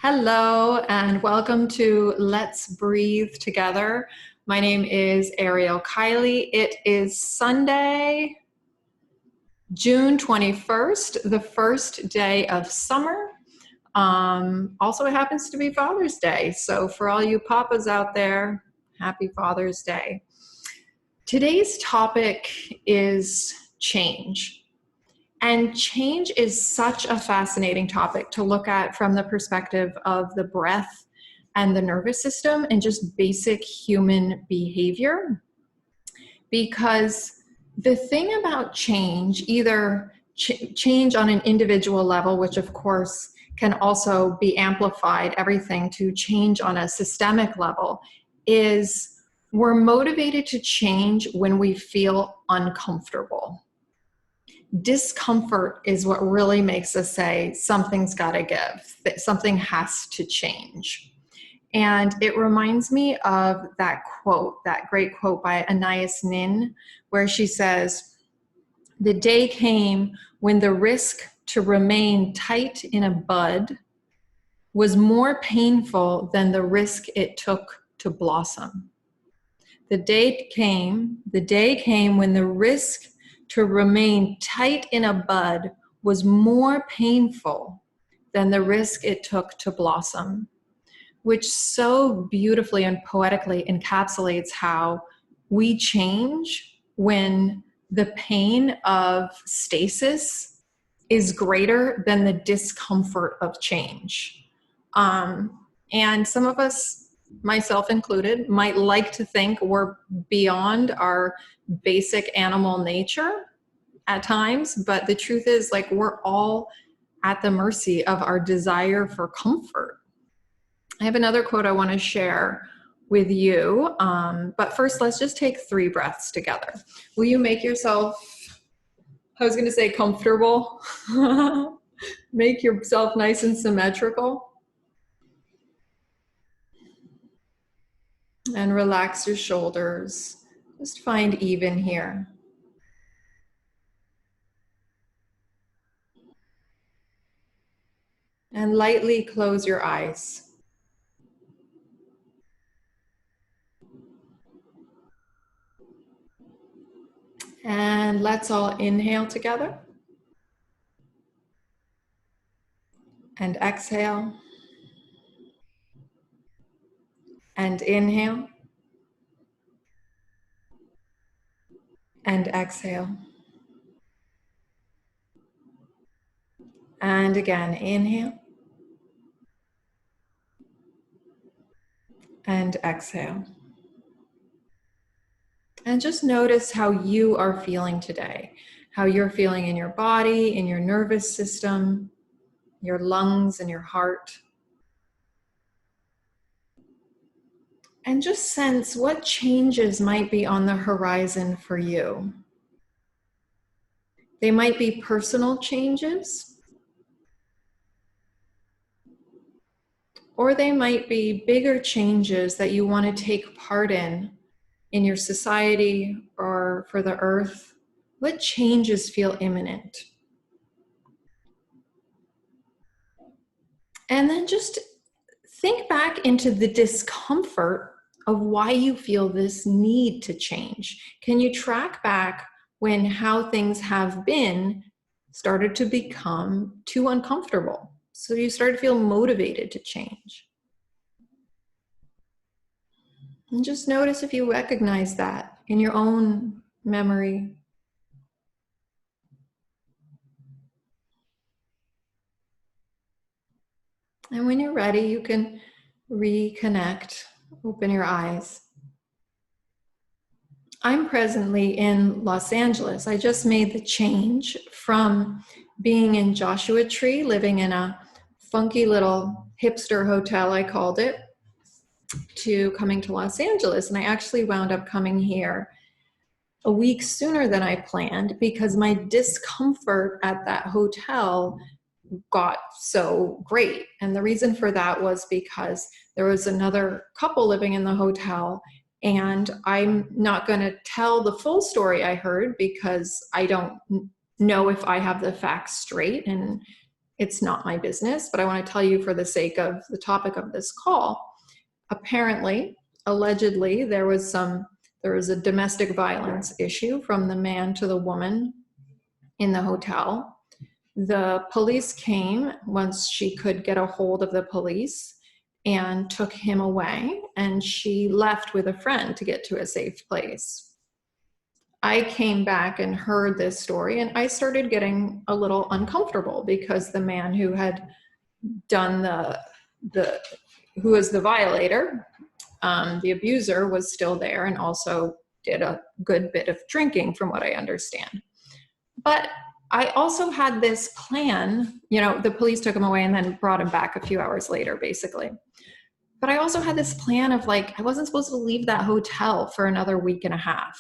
Hello and welcome to Let's Breathe Together. My name is Ariel Kiley. It is Sunday, June 21st, the first day of summer. Also, it happens to be Father's Day. So for all you papas out there, happy Father's Day. Today's topic is change. And change is such a fascinating topic to look at from the perspective of the breath and the nervous system and just basic human behavior. Because the thing about change, either change on an individual level, which of course can also be amplified, everything to change on a systemic level, is we're motivated to change when we feel uncomfortable. Discomfort is what really makes us say something's got to give, that something has to change. And it reminds me of that quote, that great quote by Anais Nin, where she says, "The day came when the risk to remain tight in a bud was more painful than the risk it took to blossom." The day came when the risk to remain tight in a bud was more painful than the risk it took to blossom, which so beautifully and poetically encapsulates how we change when the pain of stasis is greater than the discomfort of change. And some of us, myself included, might like to think we're beyond our basic animal nature at times, but the truth is, like, we're all at the mercy of our desire for comfort. I have another quote I want to share with you, but first let's just take 3 breaths together. Will you make yourself, I was going to say comfortable, make yourself nice and symmetrical, and relax your shoulders. Just find even here. And lightly close your eyes. And let's all inhale together. And exhale. And inhale. And exhale. And again, inhale. And exhale. And just notice how you are feeling today, how you're feeling in your body, in your nervous system, your lungs, and your heart. And just sense what changes might be on the horizon for you. They might be personal changes, or they might be bigger changes that you want to take part in your society or for the earth. What changes feel imminent? And then just think back into the discomfort of why you feel this need to change. Can you track back when how things have been started to become too uncomfortable? So you start to feel motivated to change. And just notice if you recognize that in your own memory. And when you're ready, you can reconnect, open your eyes. I'm presently in Los Angeles. I just made the change from being in Joshua Tree, living in a funky little hipster hotel, I called it, to coming to Los Angeles. And I actually wound up coming here a week sooner than I planned because my discomfort at that hotel got so great. And the reason for that was because there was another couple living in the hotel, and I'm not going to tell the full story I heard because I don't know if I have the facts straight, and it's not my business, but I want to tell you for the sake of the topic of this call. Apparently, allegedly, there was a domestic violence issue from the man to the woman in the hotel. The police came once she could get a hold of the police and took him away, and she left with a friend to get to a safe place. I came back and heard this story, and I started getting a little uncomfortable because the man who had done who was the violator, the abuser, was still there and also did a good bit of drinking, from what I understand. But I also had this plan, the police took him away and then brought him back a few hours later, basically. But I also had this plan of I wasn't supposed to leave that hotel for another week and a half.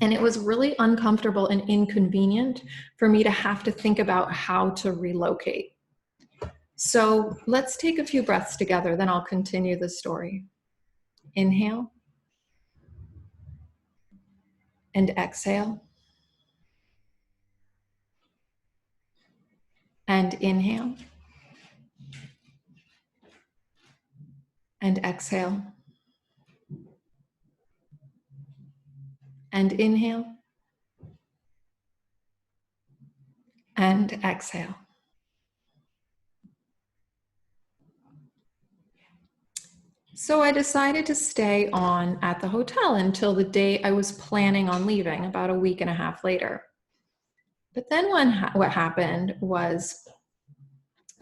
And it was really uncomfortable and inconvenient for me to have to think about how to relocate. So let's take a few breaths together, then I'll continue the story. Inhale and exhale. And inhale and exhale. And inhale and exhale. So I decided to stay on at the hotel until the day I was planning on leaving, about a week and a half later. But then what happened was,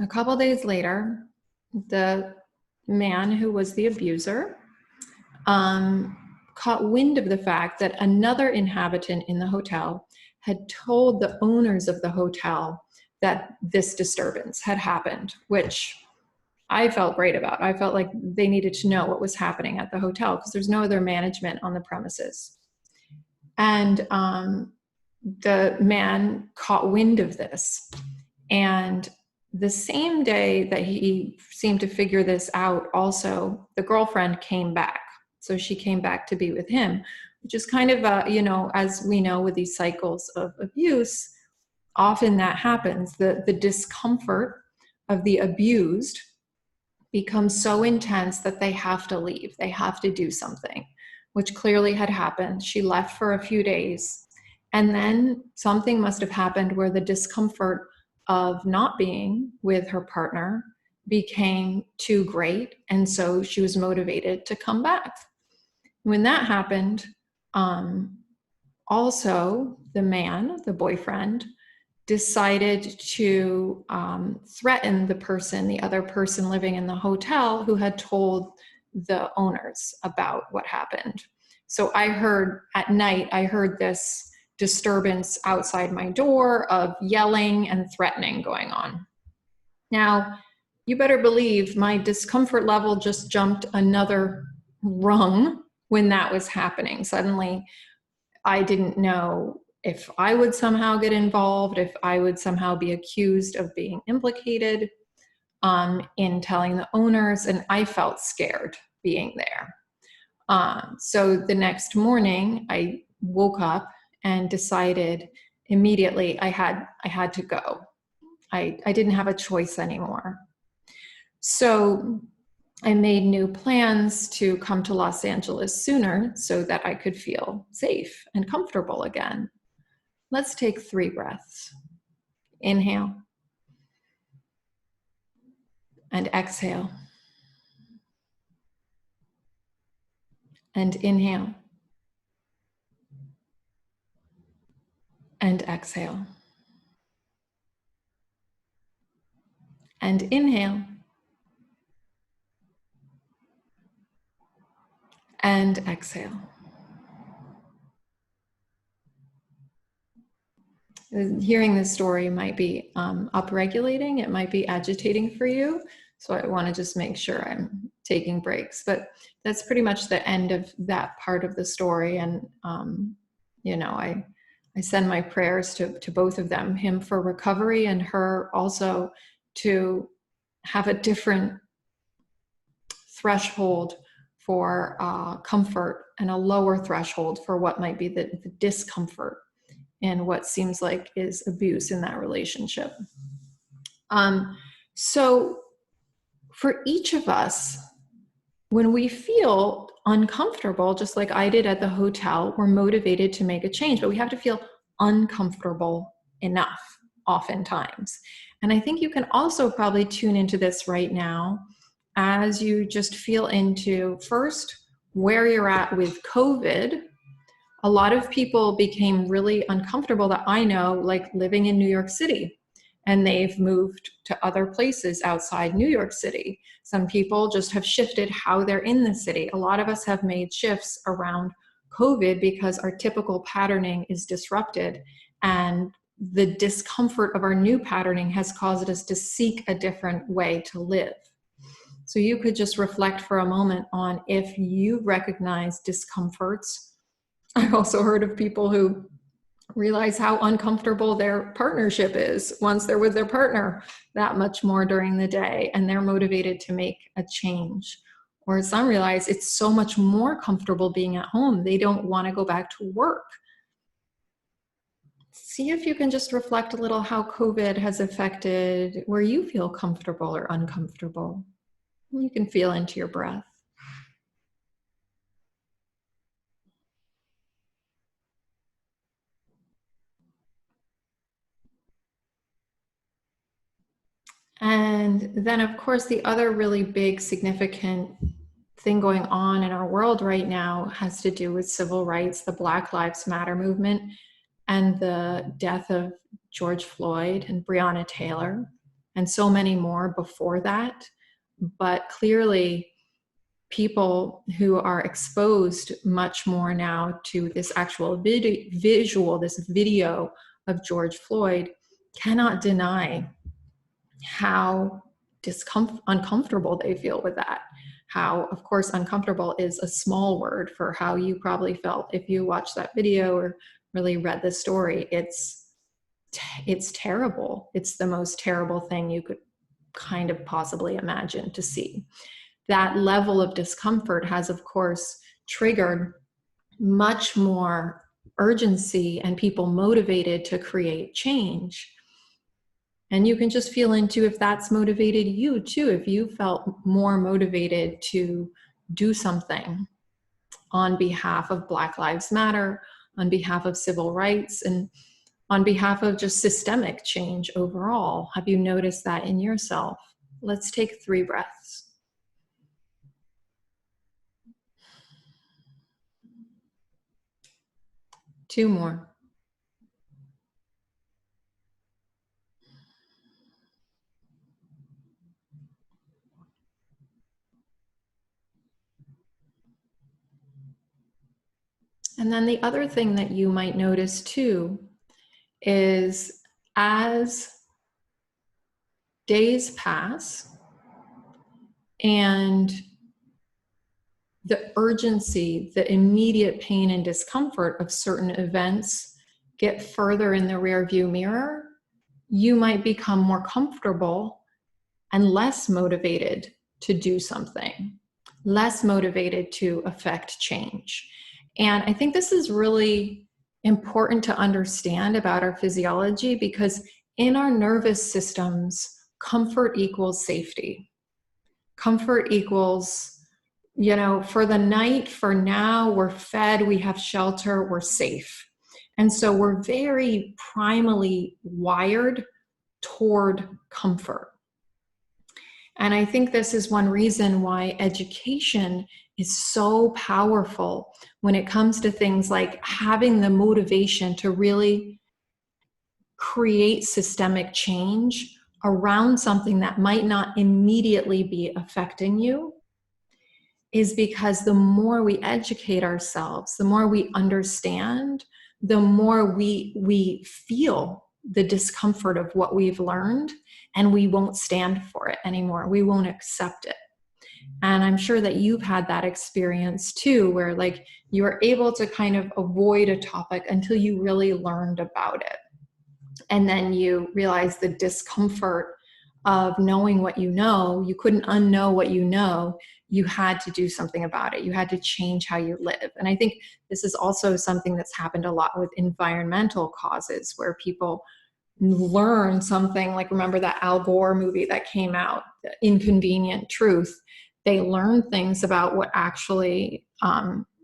a couple days later, the man who was the abuser caught wind of the fact that another inhabitant in the hotel had told the owners of the hotel that this disturbance had happened, which I felt great about. I felt like they needed to know what was happening at the hotel because there's no other management on the premises. And the man caught wind of this. And the same day that he seemed to figure this out, also, the girlfriend came back. So she came back to be with him, which is kind of, as we know with these cycles of abuse, often that happens. The discomfort of the abused becomes so intense that they have to leave. They have to do something, which clearly had happened. She left for a few days, and then something must have happened where the discomfort of not being with her partner became too great, and so she was motivated to come back. When that happened, also the man, the boyfriend, decided to threaten the other person living in the hotel who had told the owners about what happened. So at night, I heard this disturbance outside my door of yelling and threatening going on. Now, you better believe my discomfort level just jumped another rung when that was happening. Suddenly, I didn't know if I would somehow get involved, if I would somehow be accused of being implicated in telling the owners, and I felt scared being there. So the next morning, I woke up and decided immediately I had to go. I didn't have a choice anymore. So I made new plans to come to Los Angeles sooner so that I could feel safe and comfortable again. Let's take 3 breaths. Inhale and exhale. And inhale and exhale. And inhale and exhale. Hearing this story might be upregulating, it might be agitating for you. So I want to just make sure I'm taking breaks. But that's pretty much the end of that part of the story. And, I send my prayers to both of them, him for recovery and her also to have a different threshold for comfort and a lower threshold for what might be the discomfort and what seems like is abuse in that relationship. So for each of us, when we feel uncomfortable, just like I did at the hotel, we're motivated to make a change, but we have to feel uncomfortable enough oftentimes. And I think you can also probably tune into this right now as you just feel into first where you're at with COVID. A lot of people became really uncomfortable that I know, like living in New York City, and they've moved to other places outside New York City. Some people just have shifted how they're in the city. A lot of us have made shifts around COVID because our typical patterning is disrupted, and the discomfort of our new patterning has caused us to seek a different way to live. So you could just reflect for a moment on if you recognize discomforts. I've also heard of people who realize how uncomfortable their partnership is once they're with their partner that much more during the day, and they're motivated to make a change. Or some realize it's so much more comfortable being at home, they don't want to go back to work. See if you can just reflect a little how COVID has affected where you feel comfortable or uncomfortable. You can feel into your breath. And then, of course, the other really big significant thing going on in our world right now has to do with civil rights, the Black Lives Matter movement, and the death of George Floyd and Breonna Taylor, and so many more before that. But clearly, people who are exposed much more now to this actual this video of George Floyd cannot deny how uncomfortable they feel with that. How, of course, uncomfortable is a small word for how you probably felt if you watched that video or really read the story. It's terrible. It's the most terrible thing you could kind of possibly imagine to see. That level of discomfort has, of course, triggered much more urgency and people motivated to create change. And you can just feel into if that's motivated you too, if you felt more motivated to do something on behalf of Black Lives Matter, on behalf of civil rights, and on behalf of just systemic change overall. Have you noticed that in yourself? Let's take 3 breaths. Two more. And then the other thing that you might notice too is as days pass and the urgency, the immediate pain and discomfort of certain events get further in the rearview mirror, you might become more comfortable and less motivated to do something, less motivated to affect change. And I think this is really important to understand about our physiology, because in our nervous systems, comfort equals safety. Comfort equals, for the night, for now, we're fed, we have shelter, we're safe. And so we're very primally wired toward comfort. And I think this is one reason why education is so powerful when it comes to things like having the motivation to really create systemic change around something that might not immediately be affecting you, is because the more we educate ourselves, the more we understand, the more we feel the discomfort of what we've learned, and we won't stand for it anymore. We won't accept it. And I'm sure that you've had that experience too, where like you were able to kind of avoid a topic until you really learned about it. And then you realize the discomfort of knowing what you know. You couldn't unknow what you know. You had to do something about it. You had to change how you live. And I think this is also something that's happened a lot with environmental causes, where people learn something, like remember that Al Gore movie that came out, Inconvenient Truth. They learn things about what actually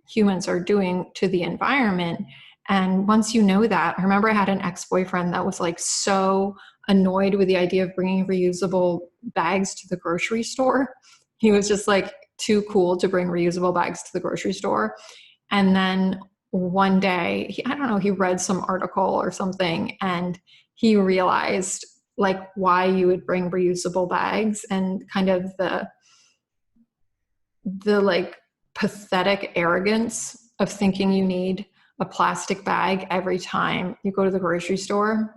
humans are doing to the environment. And once you know that, I remember I had an ex-boyfriend that was like so annoyed with the idea of bringing reusable bags to the grocery store. He was just like too cool to bring reusable bags to the grocery store. And then one day, I don't know, he read some article or something, and he realized like why you would bring reusable bags, and kind of the like pathetic arrogance of thinking you need a plastic bag every time you go to the grocery store.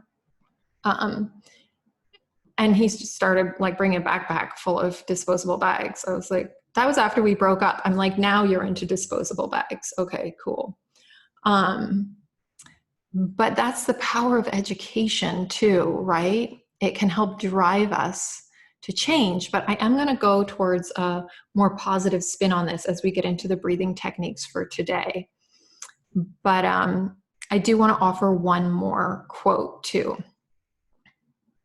And he started like bringing a backpack full of disposable bags. I was like, that was after we broke up. I'm like, now you're into disposable bags. Okay, cool. But that's the power of education too, right? It can help drive us to change. But I am going to go towards a more positive spin on this as we get into the breathing techniques for today. But I do want to offer one more quote too.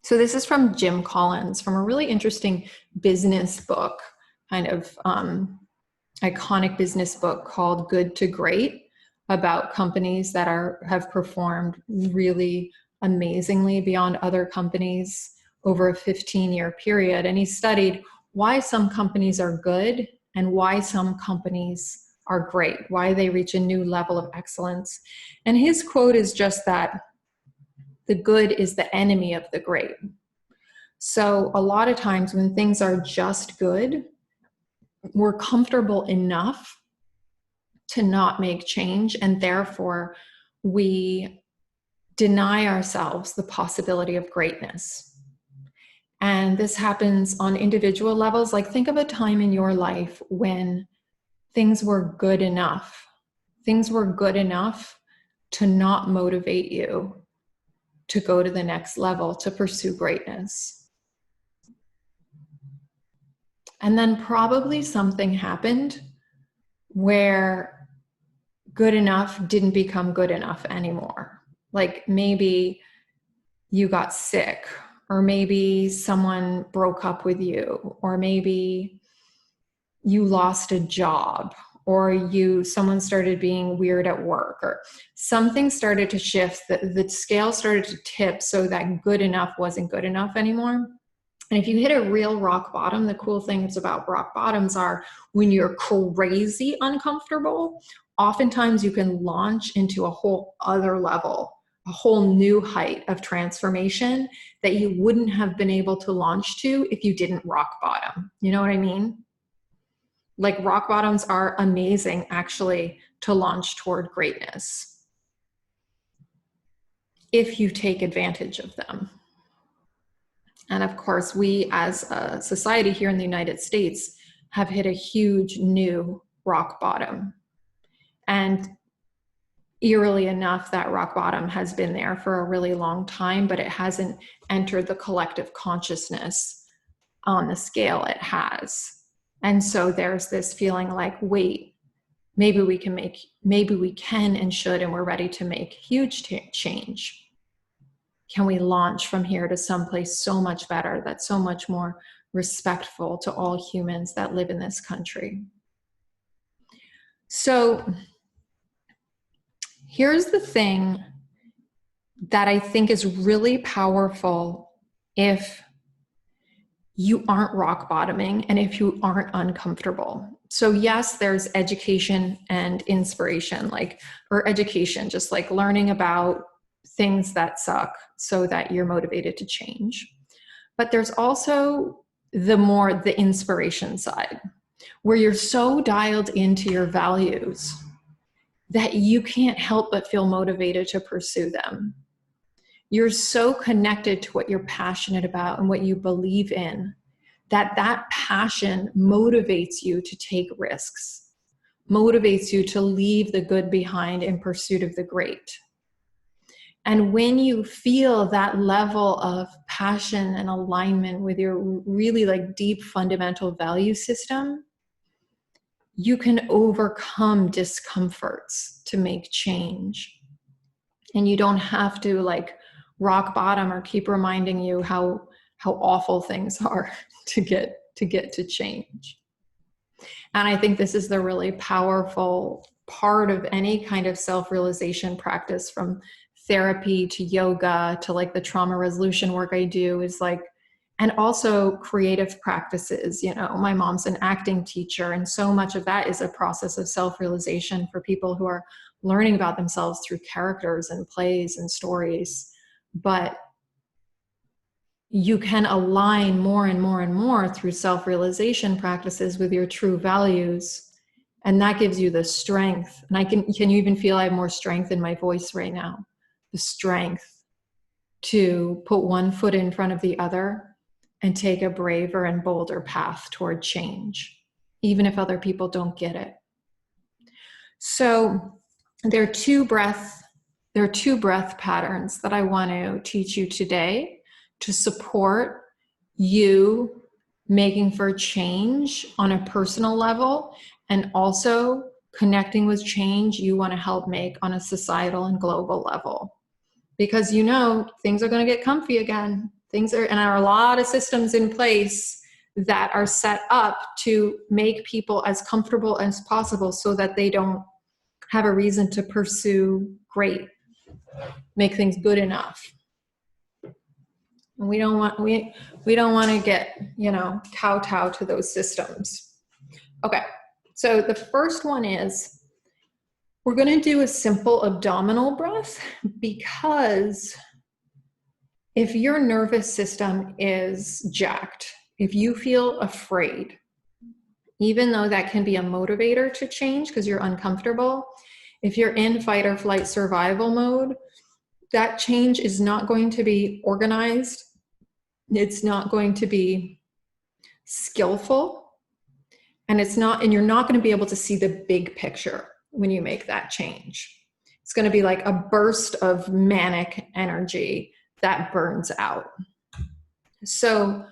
So this is from Jim Collins, from a really interesting business book, kind of iconic business book called Good to Great, about companies that have performed really amazingly beyond other companies over a 15-year period. And he studied why some companies are good and why some companies are great, why they reach a new level of excellence. And his quote is just that the good is the enemy of the great. So a lot of times when things are just good, we're comfortable enough to not make change, and therefore we deny ourselves the possibility of greatness. And this happens on individual levels. Like think of a time in your life when things were good enough. Things were good enough to not motivate you to go to the next level, to pursue greatness. And then probably something happened where good enough didn't become good enough anymore. Like maybe you got sick, or maybe someone broke up with you, or maybe you lost a job, or someone started being weird at work, or something started to shift, the scale started to tip so that good enough wasn't good enough anymore. And if you hit a real rock bottom, the cool things about rock bottoms are when you're crazy uncomfortable, oftentimes you can launch into a whole other level, a whole new height of transformation that you wouldn't have been able to launch to if you didn't rock bottom. You know what I mean? Like rock bottoms are amazing actually to launch toward greatness if you take advantage of them. And of course, we as a society here in the United States have hit a huge new rock bottom. And eerily enough, that rock bottom has been there for a really long time, but it hasn't entered the collective consciousness on the scale it has. And so there's this feeling like, wait, maybe we can and should, and we're ready to make huge change. Can we launch from here to someplace so much better, that's so much more respectful to all humans that live in this country? So here's the thing that I think is really powerful if you aren't rock bottoming and if you aren't uncomfortable. So yes, there's education and inspiration, or education, just like learning about things that suck so that you're motivated to change. But there's also the inspiration side, where you're so dialed into your values that you can't help but feel motivated to pursue them. You're so connected to what you're passionate about and what you believe in, that passion motivates you to take risks, motivates you to leave the good behind in pursuit of the great. And when you feel that level of passion and alignment with your really deep fundamental value system, you can overcome discomforts to make change. And you don't have to rock bottom or keep reminding you how awful things are to get to change. And I think this is the really powerful part of any kind of self-realization practice, from therapy to yoga to like the trauma resolution work I do, is like, and also creative practices. You know, my mom's an acting teacher, and so much of that is a process of self-realization for people who are learning about themselves through characters and plays and stories. But you can align more and more and more through self-realization practices with your true values. And that gives you the strength. And can you even feel I have more strength in my voice right now? The strength to put one foot in front of the other and take a braver and bolder path toward change, even if other people don't get it. So there are two breath patterns that I want to teach you today to support you making for change on a personal level, and also connecting with change you want to help make on a societal and global level. Because you know, things are going to get comfy again. And there are a lot of systems in place that are set up to make people as comfortable as possible so that they don't have a reason to pursue make things good enough. And we don't want to get, kowtow to those systems. Okay, so the first one is, we're going to do a simple abdominal breath, because if your nervous system is jacked, if you feel afraid, even though that can be a motivator to change because you're uncomfortable, if you're in fight or flight survival mode, that change is not going to be organized. It's not going to be skillful, and you're not going to be able to see the big picture when you make that change. It's going to be like a burst of manic energy that burns out. So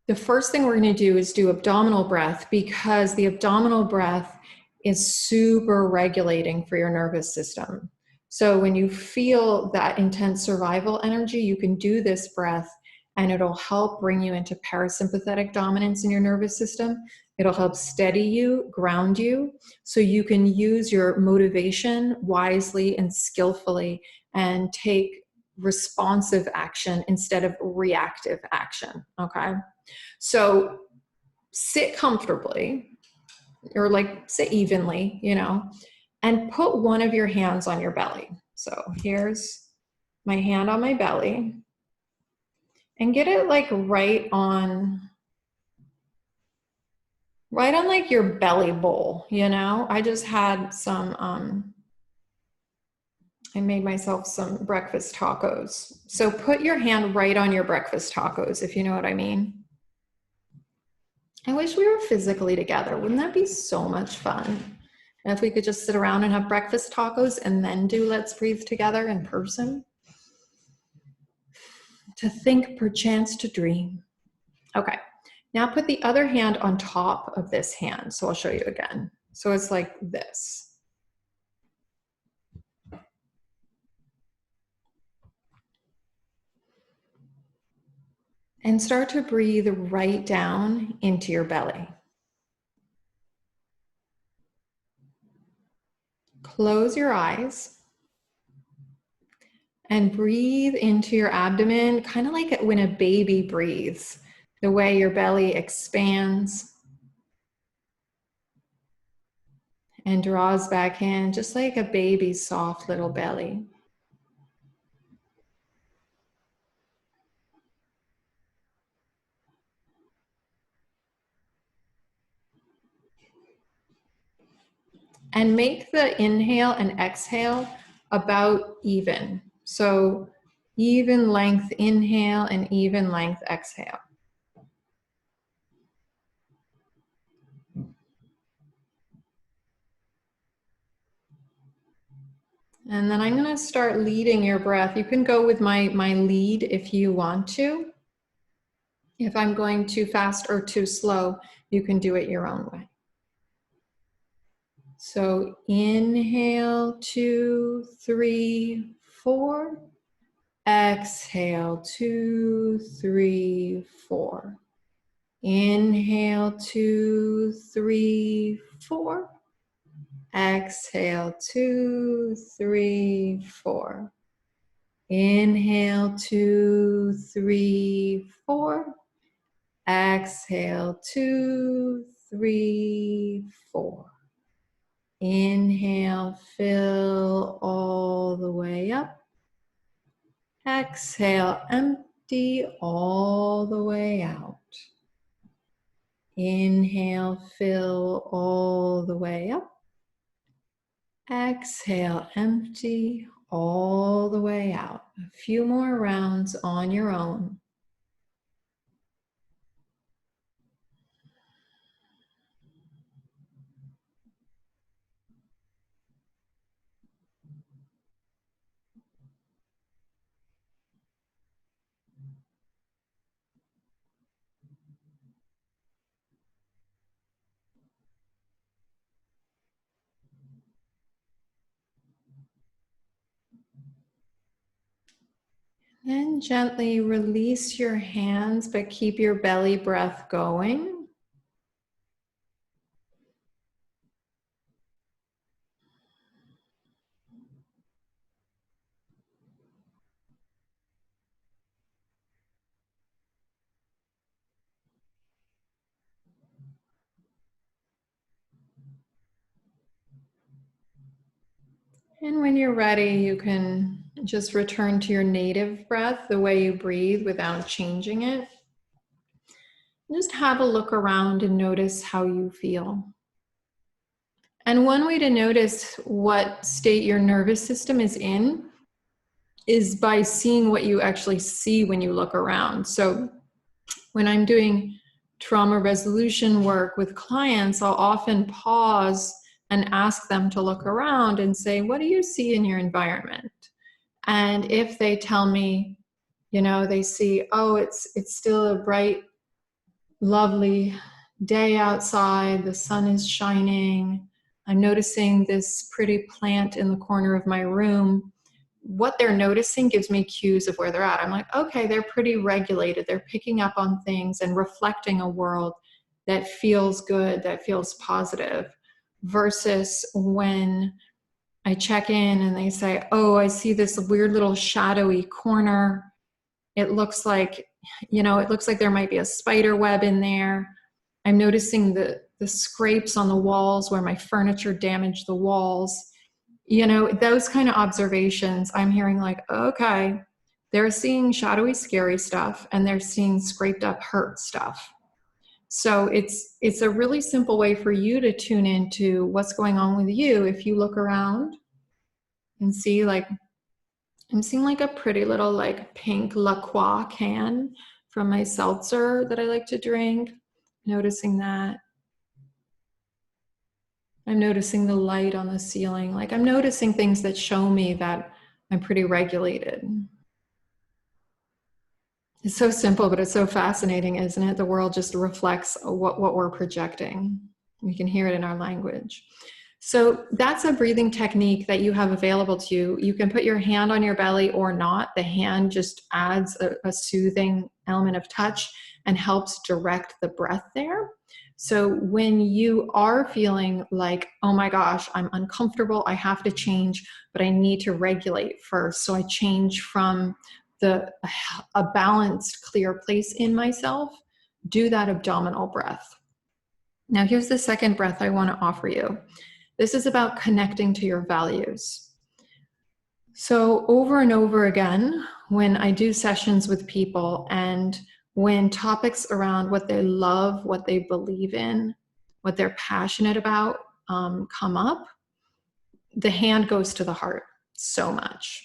the first thing we're going to do is do abdominal breath, because the abdominal breath is super regulating for your nervous system. So when you feel that intense survival energy, you can do this breath, and it'll help bring you into parasympathetic dominance in your nervous system. It'll help steady you, ground you, so you can use your motivation wisely and skillfully and take responsive action instead of reactive action, okay? So sit comfortably, or like sit evenly, and put one of your hands on your belly. So here's my hand on my belly, and get it like right on like your belly bowl, I just had I made myself some breakfast tacos. So put your hand right on your breakfast tacos, if you know what I mean. I wish we were physically together. Wouldn't that be so much fun? And if we could just sit around and have breakfast tacos and then do Let's Breathe together in person. To think, perchance to dream. Okay, now put the other hand on top of this hand. So I'll show you again. So it's like this. And start to breathe right down into your belly. Close your eyes and breathe into your abdomen, kind of like when a baby breathes, the way your belly expands and draws back in, just like a baby's soft little belly. And make the inhale and exhale about even. So even length inhale and even length exhale. And then I'm going to start leading your breath. You can go with my lead if you want to. If I'm going too fast or too slow, you can do it your own way. So inhale, 2, 3, 4. Exhale, 2, 3, 4. Inhale, 2, 3, 4. Exhale, 2, 3, 4. Inhale, 2, 3, 4. Exhale, 2, 3, 4. Inhale, fill all the way up. Exhale, empty all the way out. Inhale, fill all the way up. Exhale, empty all the way out. A few more rounds on your own. Then gently release your hands, but keep your belly breath going. And when you're ready, you can just return to your native breath, the way you breathe without changing it. Just have a look around and notice how you feel. And one way to notice what state your nervous system is in is by seeing what you actually see when you look around. So when I'm doing trauma resolution work with clients, I'll often pause and ask them to look around and say, what do you see in your environment? And if they tell me, you know, they see, oh, it's still a bright, lovely day outside, the sun is shining, I'm noticing this pretty plant in the corner of my room. What they're noticing gives me cues of where they're at. I'm like, okay, they're pretty regulated. They're picking up on things and reflecting a world that feels good, that feels positive, versus when I check in and they say, oh, I see this weird little shadowy corner. It looks like, you know, it looks like there might be a spider web in there. I'm noticing the scrapes on the walls where my furniture damaged the walls. You know, those kind of observations, I'm hearing like, okay, they're seeing shadowy, scary stuff, and they're seeing scraped up, hurt stuff. So it's a really simple way for you to tune into what's going on with you. If you look around and see, like, I'm seeing like a pretty little like pink La Croix can from my seltzer that I like to drink. Noticing that. I'm noticing the light on the ceiling. Like, I'm noticing things that show me that I'm pretty regulated. It's so simple, but it's so fascinating, isn't it? The world just reflects what we're projecting. We can hear it in our language. So that's a breathing technique that you have available to you. You can put your hand on your belly or not. The hand just adds a soothing element of touch and helps direct the breath there. So when you are feeling like, oh my gosh, I'm uncomfortable, I have to change, but I need to regulate first. So I change from a balanced, clear place in myself, do that abdominal breath. Now here's the second breath I want to offer you. This is about connecting to your values. So over and over again, when I do sessions with people and when topics around what they love, what they believe in, what they're passionate about come up, the hand goes to the heart so much.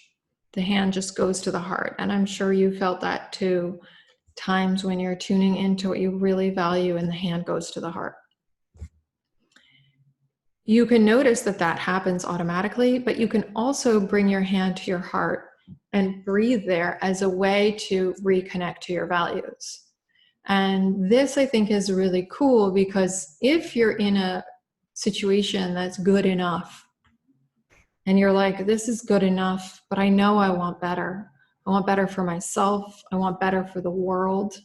The hand just goes to the heart. And I'm sure you felt that too, times when you're tuning into what you really value and the hand goes to the heart. You can notice that that happens automatically, but you can also bring your hand to your heart and breathe there as a way to reconnect to your values. And this, I think, is really cool because if you're in a situation that's good enough and you're like, this is good enough, but I know I want better. I want better for myself. I want better for the world.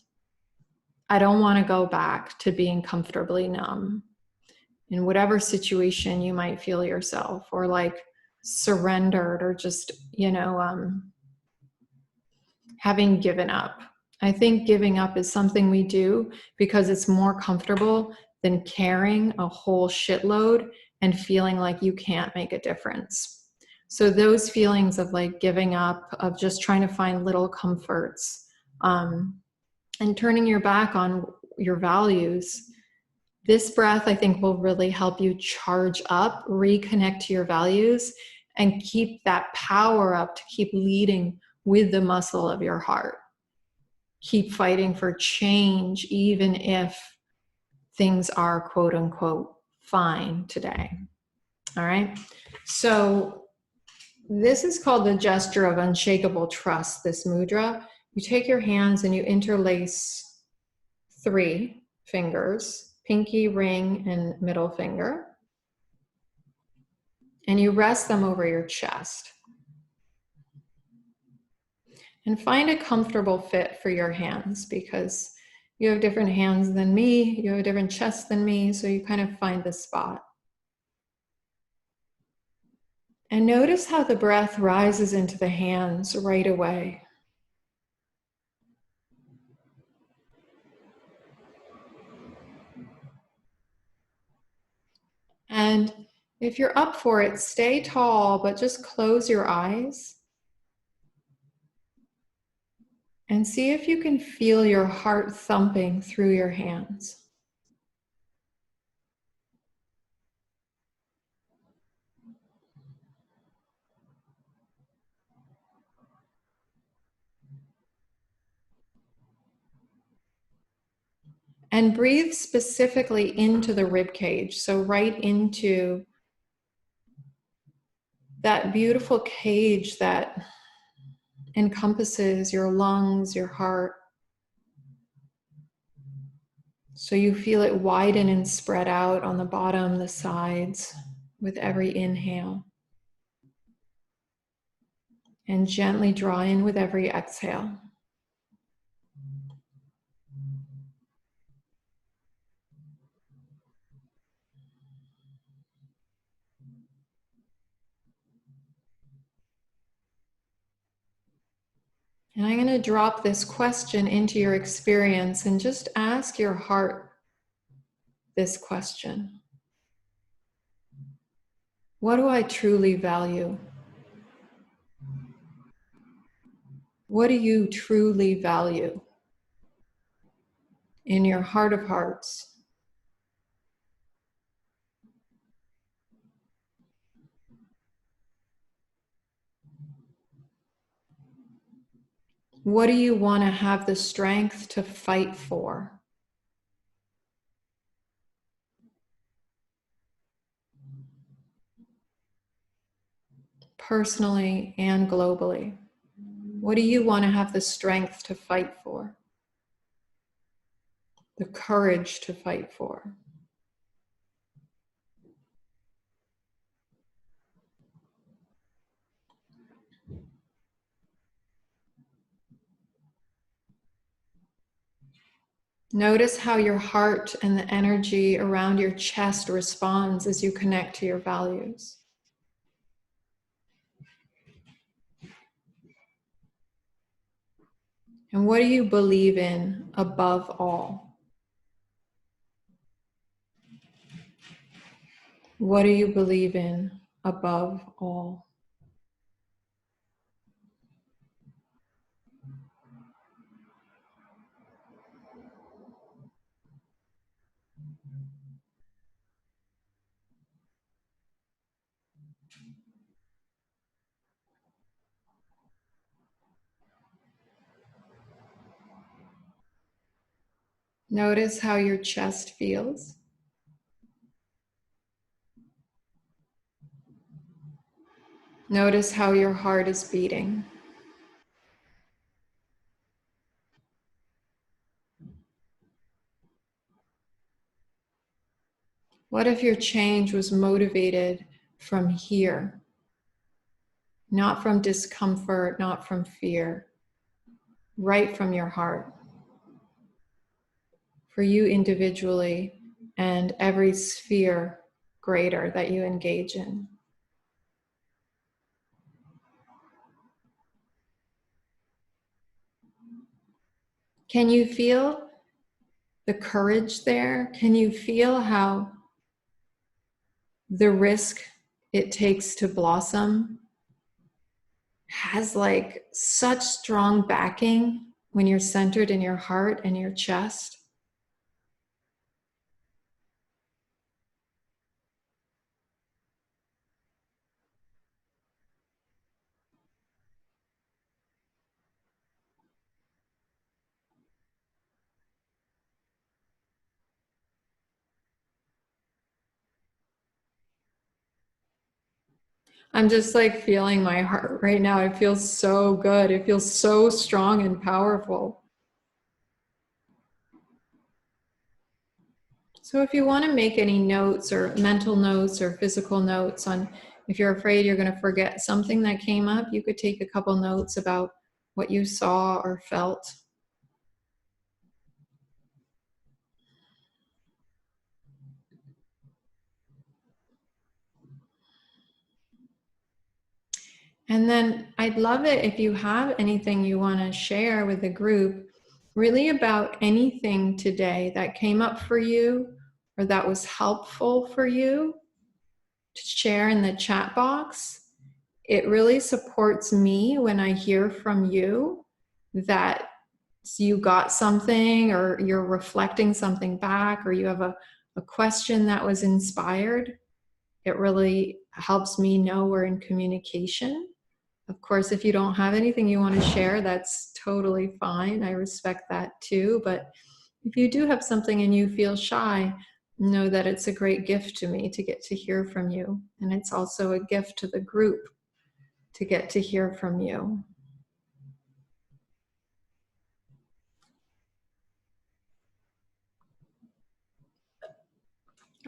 I don't want to go back to being comfortably numb in whatever situation you might feel yourself, or like surrendered, or just, having given up. I think giving up is something we do because it's more comfortable than carrying a whole shitload and feeling like you can't make a difference. So those feelings of like giving up, of just trying to find little comforts, and turning your back on your values, this breath, I think, will really help you charge up, reconnect to your values, and keep that power up to keep leading with the muscle of your heart. Keep fighting for change, even if things are quote unquote fine today. All right. So this is called the gesture of unshakable trust, this mudra. You take your hands and you interlace 3 fingers, pinky, ring, and middle finger. And you rest them over your chest. And find a comfortable fit for your hands, because you have different hands than me, you have a different chest than me, so you kind of find the spot. And notice how the breath rises into the hands right away. And if you're up for it, stay tall, but just close your eyes. And see if you can feel your heart thumping through your hands. And breathe specifically into the rib cage, so right into that beautiful cage that encompasses your lungs, your heart. So you feel it widen and spread out on the bottom, the sides, with every inhale. And gently draw in with every exhale. And I'm going to drop this question into your experience and just ask your heart this question. What do I truly value? What do you truly value in your heart of hearts? What do you want to have the strength to fight for? Personally and globally. What do you want to have the strength to fight for? The courage to fight for? Notice how your heart and the energy around your chest responds as you connect to your values. And what do you believe in above all? What do you believe in above all? Notice how your chest feels. Notice how your heart is beating. What if your change was motivated from here? Not from discomfort, not from fear, right from your heart, for you individually and every sphere greater that you engage in. Can you feel the courage there? Can you feel how the risk it takes to blossom has like such strong backing when you're centered in your heart and your chest? I'm just like feeling my heart right now. It feels so good. It feels so strong and powerful. So if you want to make any notes or mental notes or physical notes on, if you're afraid you're going to forget something that came up, you could take a couple notes about what you saw or felt. And then I'd love it if you have anything you want to share with the group, really about anything today that came up for you or that was helpful for you, to share in the chat box. It really supports me when I hear from you that you got something or you're reflecting something back or you have a question that was inspired. It really helps me know we're in communication. Of course, if you don't have anything you want to share, that's totally fine. I respect that too. But if you do have something and you feel shy, know that it's a great gift to me to get to hear from you. And it's also a gift to the group to get to hear from you.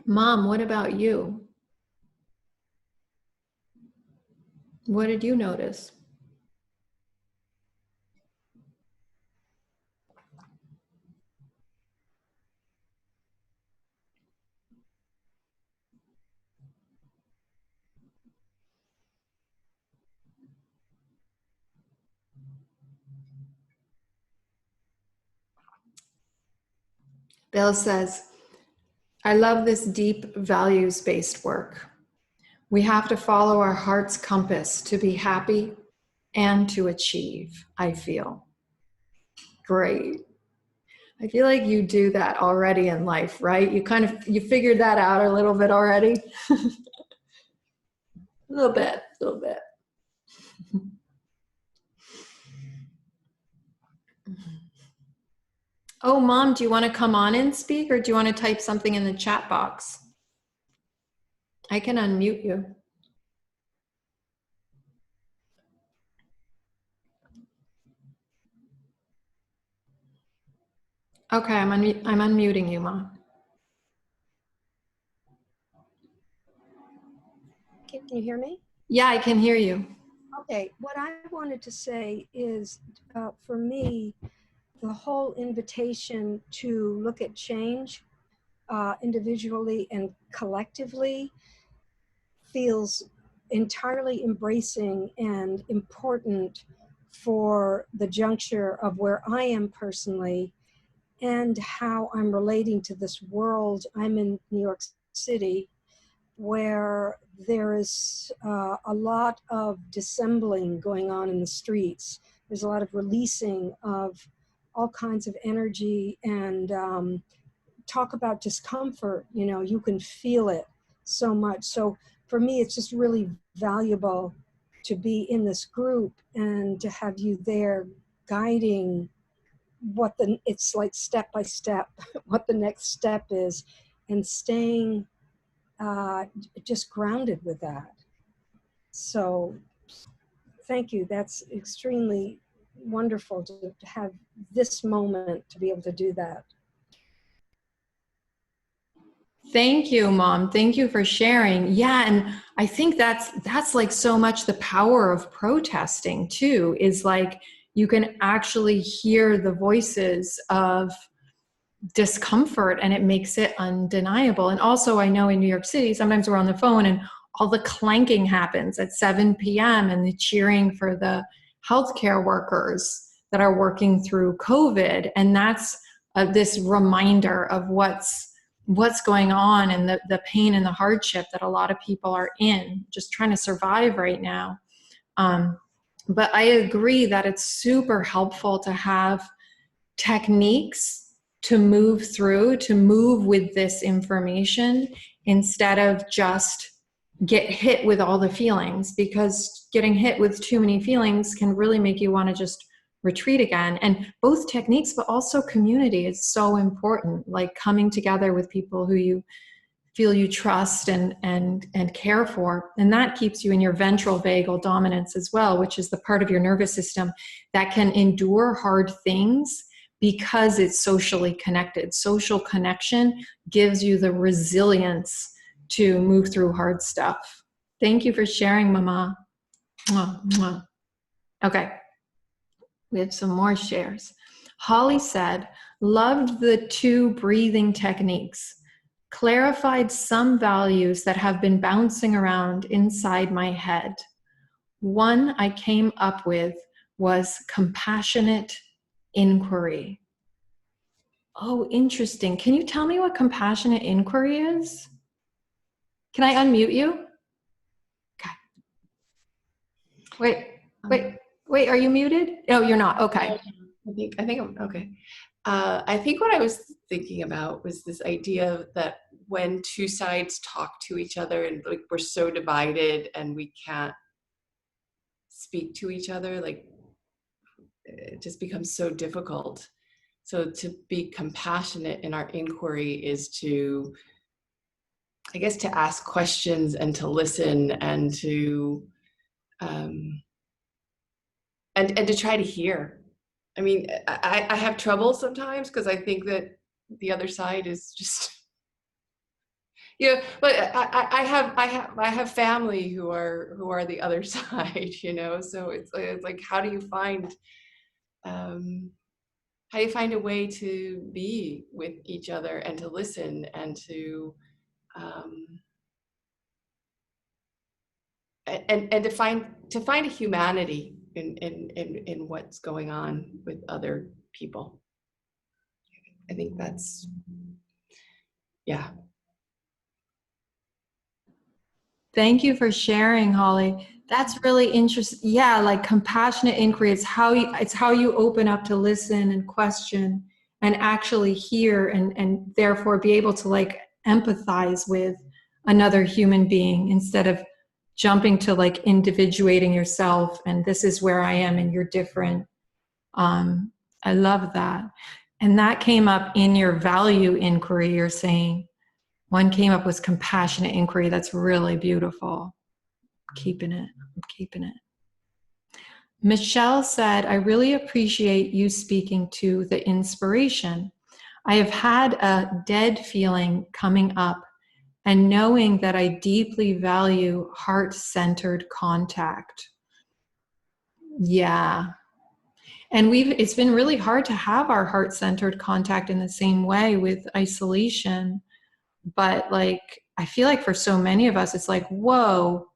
Mom, what about you? What did you notice? Bill says, I love this deep values-based work. We have to follow our heart's compass to be happy and to achieve, I feel. Great. I feel like you do that already in life, right? You figured that out a little bit already. A little bit. Oh, Mom, do you want to come on and speak, or do you want to type something in the chat box? I can unmute you. Okay, I'm unmuting you, Mom. Can you hear me? Yeah, I can hear you. Okay, what I wanted to say is, for me, the whole invitation to look at change individually and collectively feels entirely embracing and important for the juncture of where I am personally and how I'm relating to this world. I'm in New York City, where there is a lot of dissembling going on in the streets. There's a lot of releasing of all kinds of energy and talk about discomfort, you know, you can feel it so much. So for me, it's just really valuable to be in this group and to have you there guiding it's like step by step, what the next step is, and staying just grounded with that. So thank you. That's extremely wonderful to have this moment to be able to do that. Thank you, Mom. Thank you for sharing. Yeah, and I think that's like so much the power of protesting too, is like you can actually hear the voices of discomfort, and it makes it undeniable. And also, I know in New York City, sometimes we're on the phone and all the clanking happens at 7 p.m. and the cheering for the healthcare workers that are working through COVID. And that's this reminder of what's going on, and the pain and the hardship that a lot of people are in, just trying to survive right now. But I agree that it's super helpful to have techniques to move through, to move with this information, instead of just get hit with all the feelings, because getting hit with too many feelings can really make you want to just retreat again. And both techniques, but also community is so important, like coming together with people who you feel you trust and care for. And that keeps you in your ventral vagal dominance as well, which is the part of your nervous system that can endure hard things because it's socially connected. Social connection gives you the resilience to move through hard stuff. Thank you for sharing, Mama. Mwah, mwah. Okay, we have some more shares. Holly said, loved the 2 breathing techniques. Clarified some values that have been bouncing around inside my head. One I came up with was compassionate inquiry. Oh, interesting. Can you tell me what compassionate inquiry is? Can I unmute you? Okay. Wait, are you muted? Oh, you're not. Okay. I think I'm okay. I think what I was thinking about was this idea that when 2 sides talk to each other and like we're so divided and we can't speak to each other, like it just becomes so difficult. So to be compassionate in our inquiry is to, I guess, to ask questions and to listen and to and to try to hear. I mean, I have trouble sometimes because I think that the other side is just, you know, but I have family who are the other side, you know. So it's like how do you find a way to be with each other and to listen and to and to find a humanity in what's going on with other people. I think that's, yeah. Thank you for sharing, Holly. That's really interesting. Yeah, like compassionate inquiry. It's how you open up to listen and question and actually hear, and therefore be able to like empathize with another human being instead of jumping to like individuating yourself and this is where I am and you're different. I love that. And that came up in your value inquiry. You're saying one came up with compassionate inquiry. That's really beautiful. I'm keeping it. Michelle said, I really appreciate you speaking to the inspiration. I have had a dead feeling coming up and knowing that I deeply value heart-centered contact. Yeah. And it's been really hard to have our heart-centered contact in the same way with isolation. But like, I feel like for so many of us, it's like, whoa,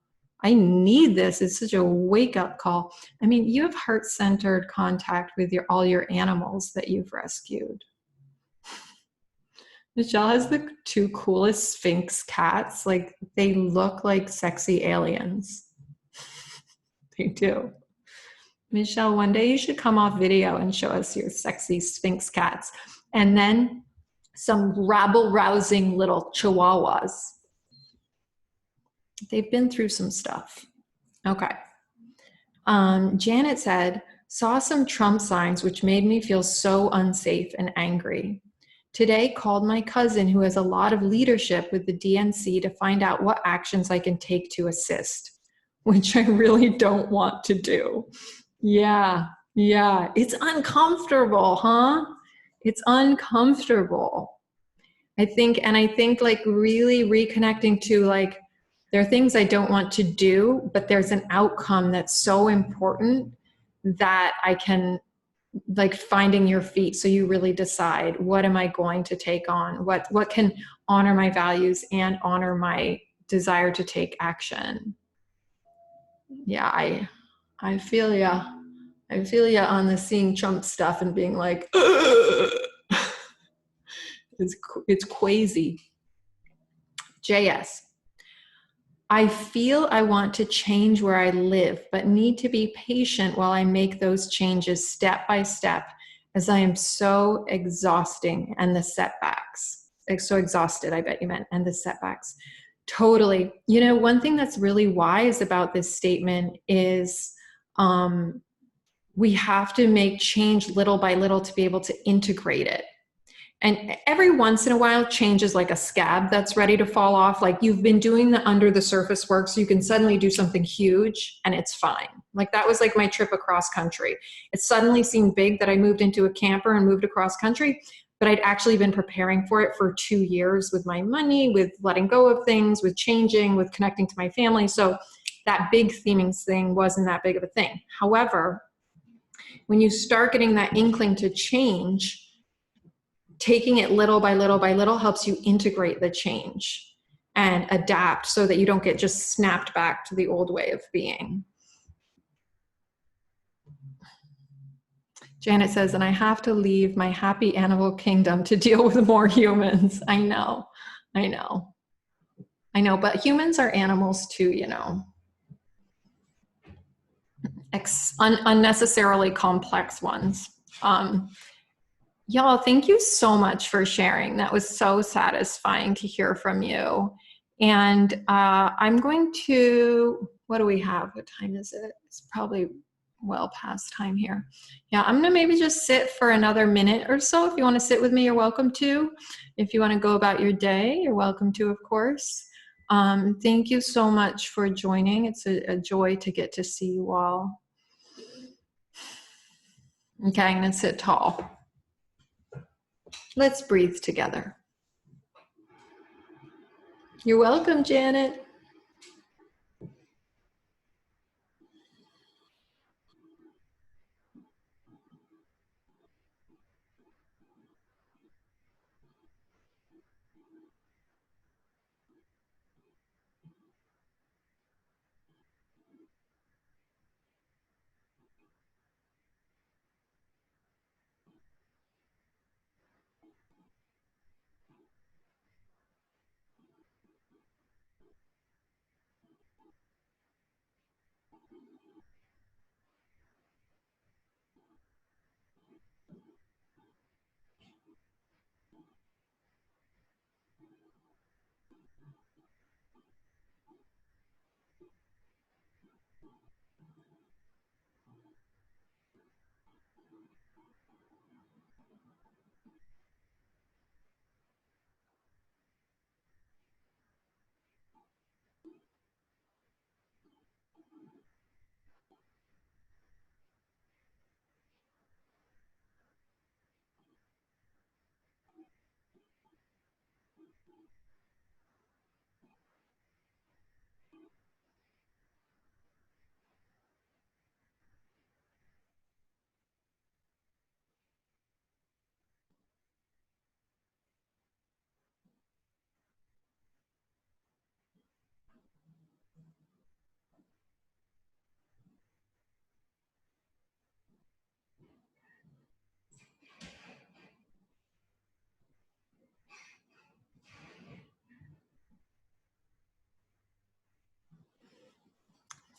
I need this. It's such a wake-up call. I mean, you have heart-centered contact with all your animals that you've rescued. Michelle has the 2 coolest Sphinx cats. Like, they look like sexy aliens. They do. Michelle, one day you should come off video and show us your sexy Sphinx cats. And then some rabble-rousing little chihuahuas. They've been through some stuff. Okay. Janet said, saw some Trump signs which made me feel so unsafe and angry. Today called my cousin who has a lot of leadership with the DNC to find out what actions I can take to assist, which I really don't want to do. Yeah. It's uncomfortable, huh? It's uncomfortable. I think like really reconnecting to like, there are things I don't want to do, but there's an outcome that's so important that I can, like, finding your feet. So you really decide, what am I going to take on? What can honor my values and honor my desire to take action? Yeah, I feel ya. I feel ya on the seeing Trump stuff and being like, ugh. It's crazy. JS. I feel I want to change where I live, but need to be patient while I make those changes step by step, as I am so exhausting, and the setbacks. Like, so exhausted, I bet you meant, and the setbacks. Totally. You know, one thing that's really wise about this statement is we have to make change little by little to be able to integrate it. And every once in a while, change is like a scab that's ready to fall off. Like, you've been doing the under the surface work, so you can suddenly do something huge and it's fine. Like, that was like my trip across country. It suddenly seemed big that I moved into a camper and moved across country, but I'd actually been preparing for it for 2 years with my money, with letting go of things, with changing, with connecting to my family. So that big theming thing wasn't that big of a thing. However, when you start getting that inkling to change, taking it little by little by little helps you integrate the change and adapt so that you don't get just snapped back to the old way of being. Janet says, and I have to leave my happy animal kingdom to deal with more humans. I know, but humans are animals too, you know. Unnecessarily complex ones. Y'all, thank you so much for sharing. That was so satisfying to hear from you. And I'm going to, what do we have? What time is it? It's probably well past time here. Yeah, I'm gonna maybe just sit for another minute or so. If you wanna sit with me, you're welcome to. If you wanna go about your day, you're welcome to, of course. Thank you so much for joining. It's a joy to get to see you all. Okay, I'm gonna sit tall. Let's breathe together. You're welcome, Janet.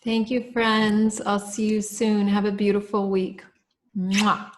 Thank you, friends. I'll see you soon. Have a beautiful week. Mwah.